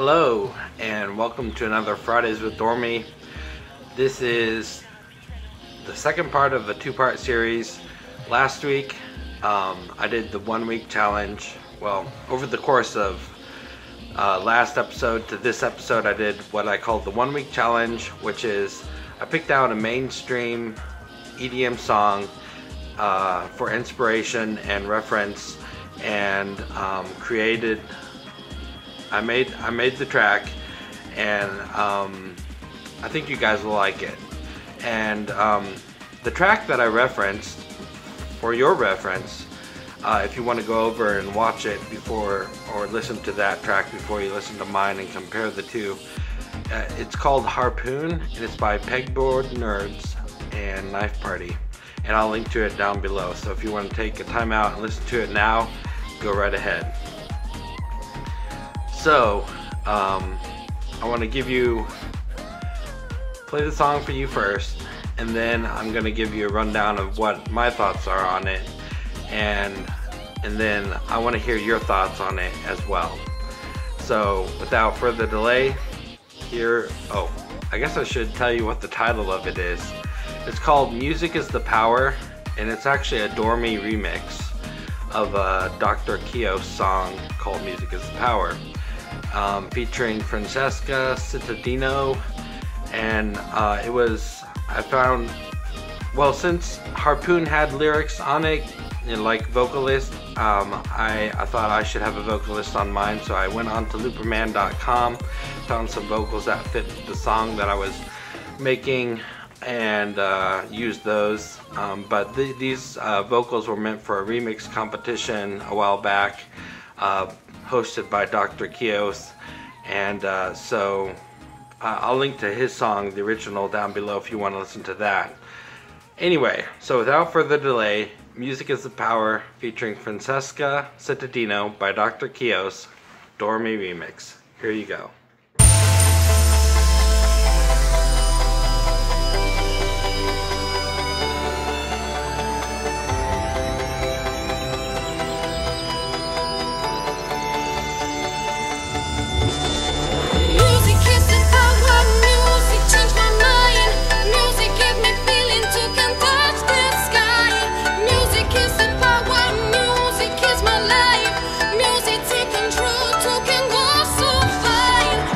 Hello, and welcome to another Fridays with Dormee. This is the second part of a two-part series. Last week, I did the 1 week challenge. Well, over the course of last episode to this episode, I did what I called the 1 week challenge, which is I picked out a mainstream EDM song for inspiration and reference, and created. I made the track, and I think you guys will like it. And the track that I referenced, for your reference, if you want to go over and watch it before, or listen to that track before you listen to mine and compare the two, it's called Harpoon, and it's by Pegboard Nerds and Knife Party. And I'll link to it down below. So if you want to take a time out and listen to it now, go right ahead. So, I want to play the song for you first, and then I'm going to give you a rundown of what my thoughts are on it, and then I want to hear your thoughts on it as well. So, without further delay, I guess I should tell you what the title of it is. It's called Music is the Power, and it's actually a Dormee remix of a Dr. Keos song called Music is the Power. Featuring Francesca, Cittadino, and I found, well, since Harpoon had lyrics on it, and like vocalist, I thought I should have a vocalist on mine, so I went on to looperman.com, found some vocals that fit the song that I was making, and used those, but these vocals were meant for a remix competition a while back, hosted by Dr. Keos, and so I'll link to his song, the original, down below if you want to listen to that. Anyway, so without further delay, Music is the Power featuring Francesca Cittadino by Dr. Keos, Dormee remix. Here you go. Music take control, to can go so fine.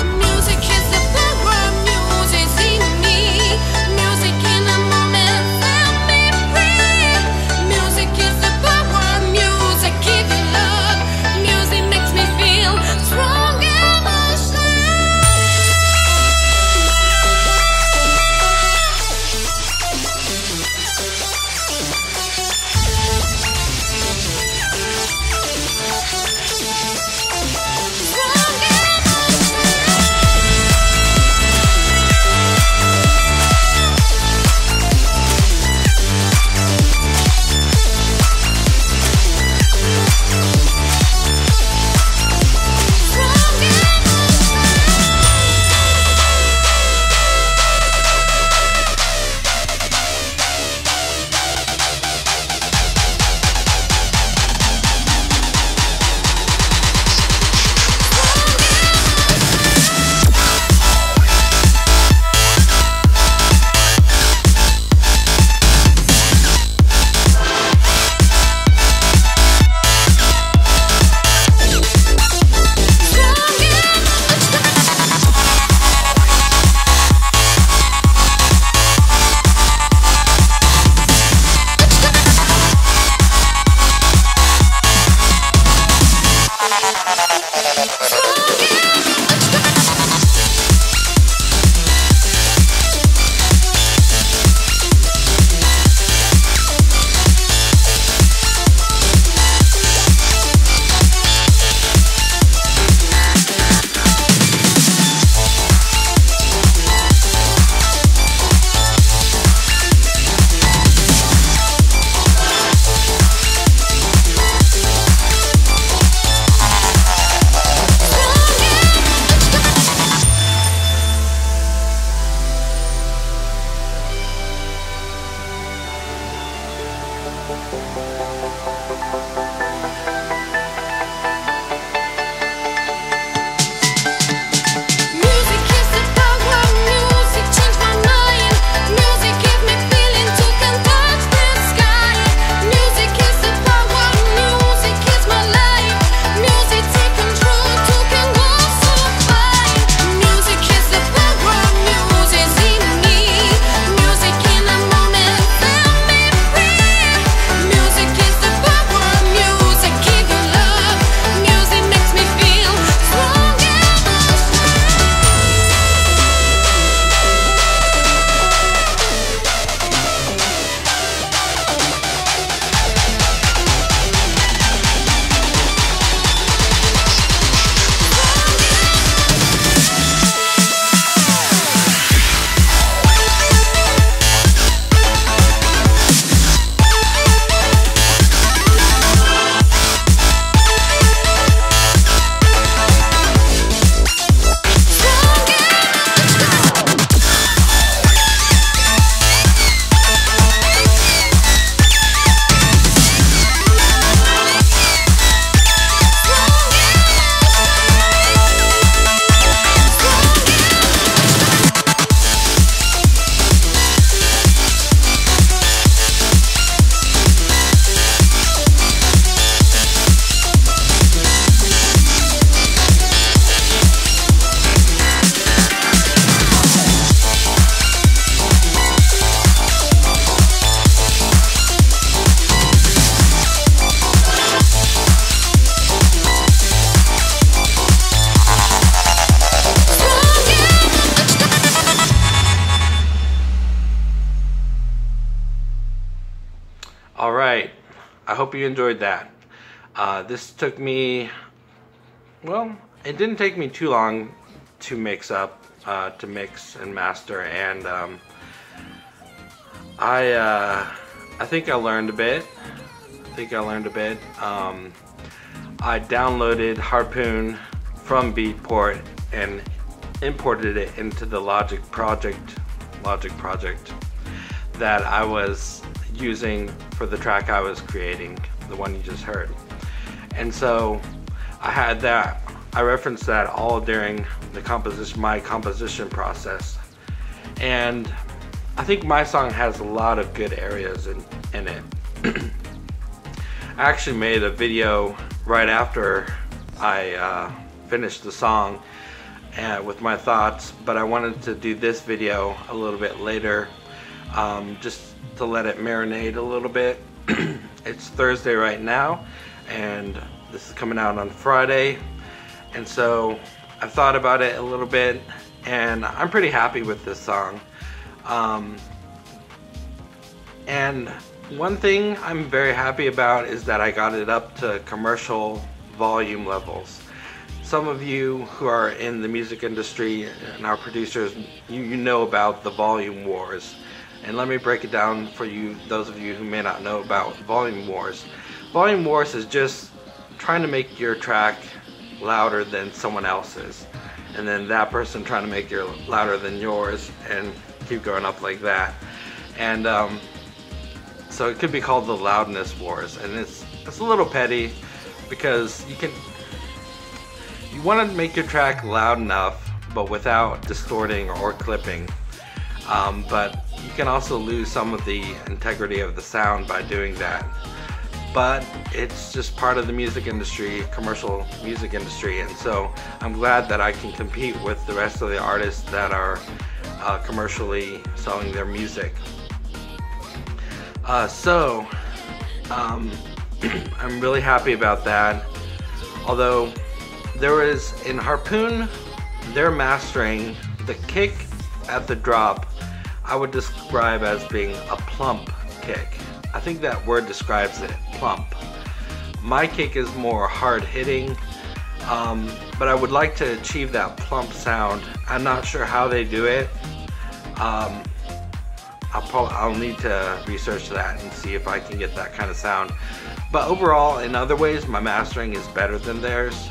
I hope you enjoyed that. This took me, well, it didn't take me too long to mix and master, and I think I learned a bit. I downloaded Harpoon from Beatport and imported it into the Logic project that I was using for the track I was creating, the one you just heard. And so I referenced that all during my composition process. And I think my song has a lot of good areas in it. I actually made a video right after I finished the song with my thoughts, but I wanted to do this video a little bit later, just to let it marinate a little bit. It's Thursday right now, and this is coming out on Friday, and so I've thought about it a little bit, and I'm pretty happy with this song. And one thing I'm very happy about is that I got it up to commercial volume levels. Some of you who are in the music industry and our producers, you know about the volume wars. And let me break it down for you, those of you who may not know about volume wars. Volume wars is just trying to make your track louder than someone else's, and then that person trying to make it louder than yours, and keep going up like that. And so it could be called the loudness wars, and it's a little petty because you want to make your track loud enough but without distorting or clipping, but you can also lose some of the integrity of the sound by doing that. But it's just part of the music industry, commercial music industry, and so I'm glad that I can compete with the rest of the artists that are commercially selling their music. I'm really happy about that. Although there was, in Harpoon, their mastering, the kick at the drop I would describe as being a plump kick. I think that word describes it, plump. My kick is more hard hitting, but I would like to achieve that plump sound. I'm not sure how they do it. I'll need to research that and see if I can get that kind of sound. But overall, in other ways, my mastering is better than theirs.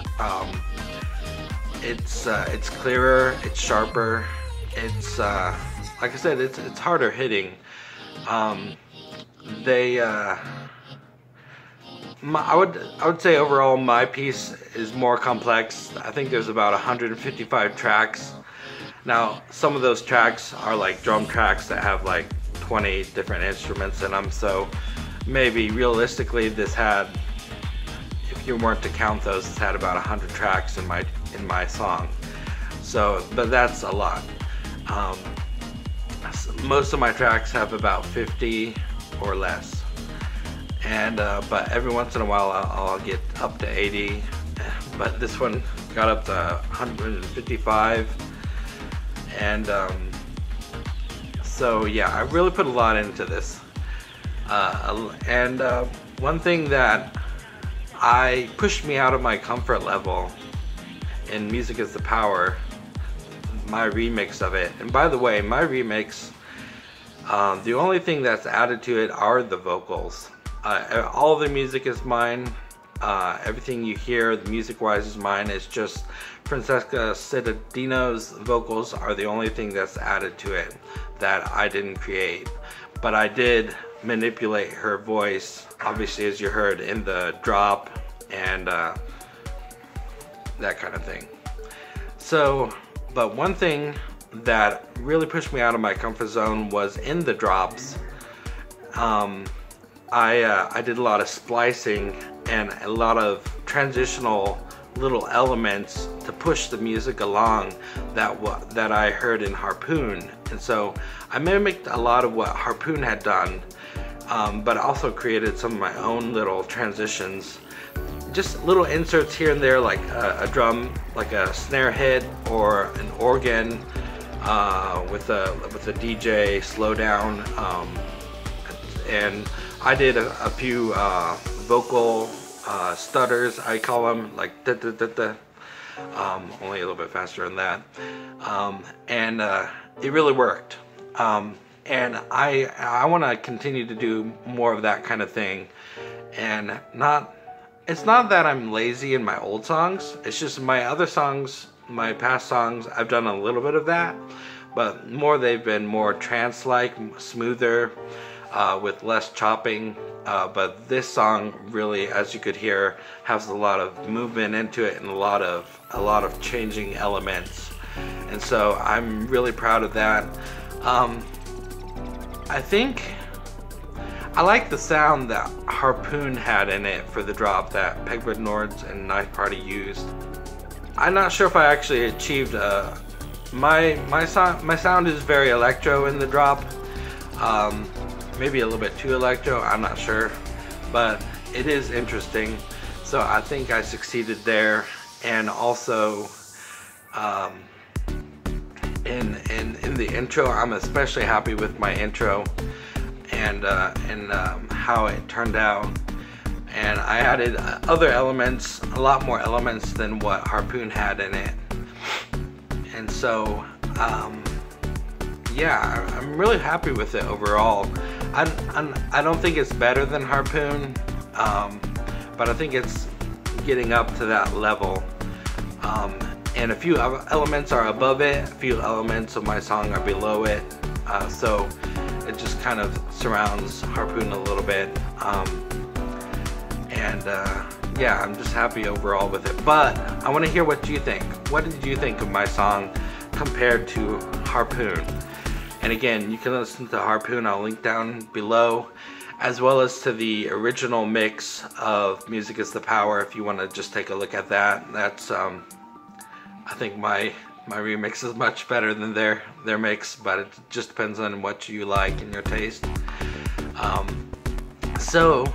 It's clearer, it's sharper, it's like I said, it's harder hitting. I would say overall my piece is more complex. I think there's about 155 tracks. Now, some of those tracks are like drum tracks that have like 20 different instruments in them, so maybe realistically this had, if you weren't to count those, it's had about 100 tracks in my song. So, but that's a lot. Most of my tracks have about 50 or less, and but every once in a while I'll get up to 80, but this one got up to 155. And so yeah, I really put a lot into this, and one thing that pushed me out of my comfort level in Music is the Power, my remix of it. And by the way, my remix, the only thing that's added to it are the vocals. All the music is mine. Everything you hear, the music-wise, is mine. It's just Francesca Cittadino's vocals are the only thing that's added to it that I didn't create. But I did manipulate her voice, obviously, as you heard in the drop and that kind of thing. So, but one thing that really pushed me out of my comfort zone was in the drops. I did a lot of splicing and a lot of transitional little elements to push the music along that I heard in Harpoon. And so I mimicked a lot of what Harpoon had done, but also created some of my own little transitions. Just little inserts here and there, like a drum, like a snare hit, or an organ with a DJ slowdown, and I did a few vocal stutters, I call them, like da da da da. Only a little bit faster than that, and it really worked. And I want to continue to do more of that kind of thing, and it's not that I'm lazy in my old songs, it's just my other songs, my past songs, I've done a little bit of that, but they've been more trance-like, smoother, with less chopping. But this song really, as you could hear, has a lot of movement into it and a lot of changing elements, and so I'm really proud of that. I think I like the sound that Harpoon had in it for the drop that Pegwood Nords and Knife Party used. I'm not sure if I actually achieved my sound is very electro in the drop. Maybe a little bit too electro, I'm not sure, but it is interesting. So I think I succeeded there, and also in the intro, I'm especially happy with my intro and how it turned out. And I added other elements, a lot more elements than what Harpoon had in it. And so, yeah, I'm really happy with it overall. I don't think it's better than Harpoon, but I think it's getting up to that level. And a few elements are above it, a few elements of my song are below it, so it just kind of surrounds Harpoon a little bit. Yeah, I'm just happy overall with it. But I want to hear what you think. What did you think of my song compared to Harpoon? And again, you can listen to Harpoon, I'll link down below, as well as to the original mix of Music is the Power if you want to just take a look at that. That's I think my remix is much better than their mix, but it just depends on what you like and your taste. So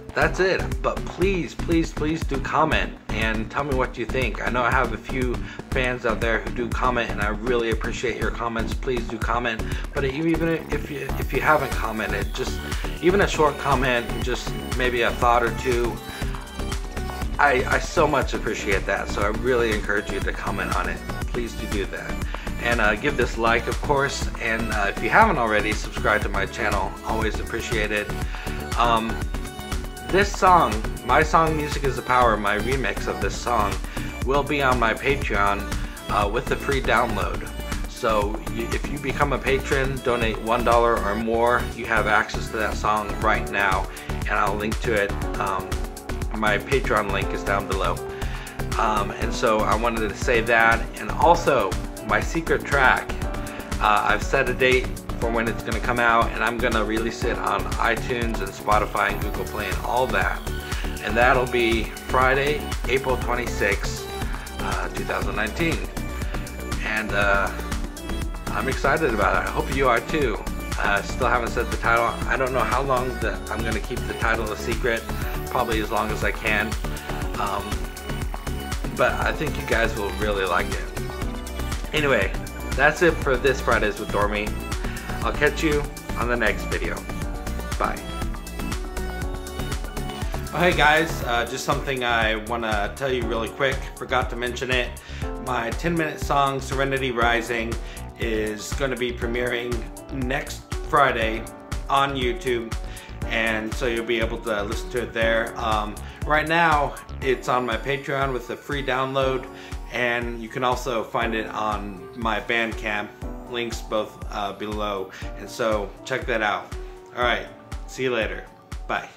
that's it. But please do comment and tell me what you think. I know I have a few fans out there who do comment, and I really appreciate your comments. Please do comment. But even if you haven't commented, just even a short comment, just maybe a thought or two, I so much appreciate that. So I really encourage you to comment on it. Please do that. And give this like, of course. And if you haven't already, subscribe to my channel. Always appreciate it. This song, my song Music is the Power, my remix of this song, will be on my Patreon with the free download. So if you become a patron, donate $1 or more, you have access to that song right now. And I'll link to it. My Patreon link is down below. And so I wanted to say that. And also, my secret track, I've set a date for when it's going to come out, and I'm going to release it on iTunes and Spotify and Google Play and all that. And that'll be Friday, April 26, 2019. And I'm excited about it. I hope you are too. Still haven't said the title. I don't know how long I'm going to keep the title a secret. Probably as long as I can. But I think you guys will really like it. Anyway, that's it for this Fridays with Dormee. I'll catch you on the next video. Bye. Oh, hey guys, just something I want to tell you really quick. Forgot to mention it. My 10-minute song, Serenity Rising, is going to be premiering next Friday on YouTube. And so you'll be able to listen to it there. Right now, it's on my Patreon with a free download. And you can also find it on my Bandcamp. Links both below. And so check that out. Alright, see you later. Bye.